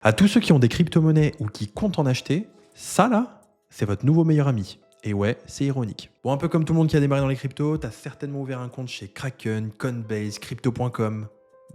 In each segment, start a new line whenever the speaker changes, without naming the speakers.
À tous ceux qui ont des crypto-monnaies ou qui comptent en acheter, ça là, c'est votre nouveau meilleur ami. Et ouais, c'est ironique. Bon, un peu comme tout le monde qui a démarré dans les cryptos, t'as certainement ouvert un compte chez Kraken, Coinbase, Crypto.com,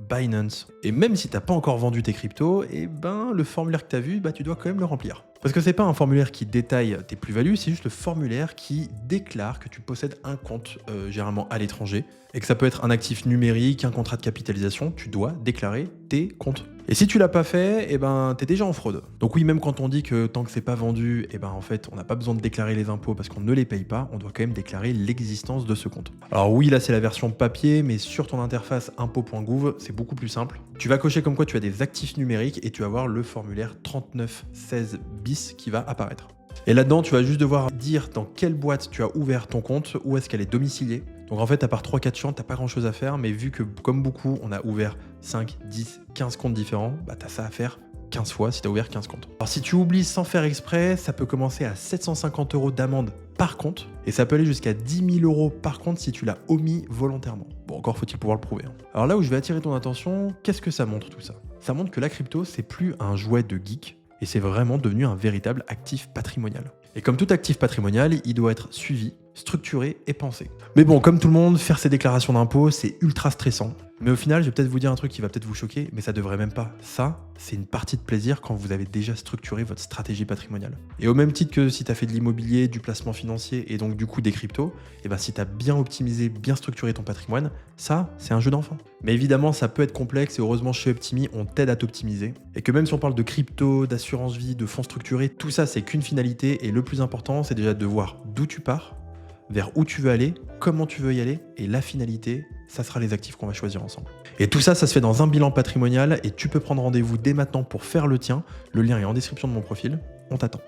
Binance. Et même si t'as pas encore vendu tes cryptos, le formulaire que t'as vu, tu dois quand même le remplir. Parce que c'est pas un formulaire qui détaille tes plus-values, c'est juste le formulaire qui déclare que tu possèdes un compte, généralement à l'étranger, et que ça peut être un actif numérique, un contrat de capitalisation, tu dois déclarer tes comptes. Et si tu l'as pas fait, t'es déjà en fraude. Donc oui, même quand on dit que tant que c'est pas vendu, en fait, on n'a pas besoin de déclarer les impôts parce qu'on ne les paye pas, on doit quand même déclarer l'existence de ce compte. Alors oui, là c'est la version papier, mais sur ton interface impôt.gouv, c'est beaucoup plus simple. Tu vas cocher comme quoi tu as des actifs numériques et tu vas voir le formulaire 3916 bis qui va apparaître. Et là-dedans, tu vas juste devoir dire dans quelle boîte tu as ouvert ton compte, où est-ce qu'elle est domiciliée. Donc en fait, à part 3-4 champs, t'as pas grand-chose à faire, mais vu que, comme beaucoup, on a ouvert 5, 10, 15 comptes différents, t'as ça à faire 15 fois si t'as ouvert 15 comptes. Alors si tu oublies sans faire exprès, ça peut commencer à 750 € d'amende par compte, et ça peut aller jusqu'à 10 000 € par compte si tu l'as omis volontairement. Bon, encore faut-il pouvoir le prouver. Alors là où je vais attirer ton attention, qu'est-ce que ça montre tout ça? Ça montre que la crypto, c'est plus un jouet de geek, et c'est vraiment devenu un véritable actif patrimonial. Et comme tout actif patrimonial, il doit être suivi, structuré et pensé. Mais bon, comme tout le monde, faire ses déclarations d'impôts, c'est ultra stressant. Mais au final, je vais peut-être vous dire un truc qui va peut-être vous choquer, mais ça devrait même pas. Ça, c'est une partie de plaisir quand vous avez déjà structuré votre stratégie patrimoniale. Et au même titre que si tu as fait de l'immobilier, du placement financier et donc du coup des cryptos, si tu as bien optimisé, bien structuré ton patrimoine, ça, c'est un jeu d'enfant. Mais évidemment, ça peut être complexe et heureusement chez Optimi, on t'aide à t'optimiser. Et que même si on parle de crypto, d'assurance vie, de fonds structurés, tout ça, c'est qu'une finalité et le plus important, c'est déjà de voir d'où tu pars, vers où tu veux aller, comment tu veux y aller, et la finalité, ça sera les actifs qu'on va choisir ensemble. Et tout ça, ça se fait dans un bilan patrimonial, et tu peux prendre rendez-vous dès maintenant pour faire le tien. Le lien est en description de mon profil. On t'attend.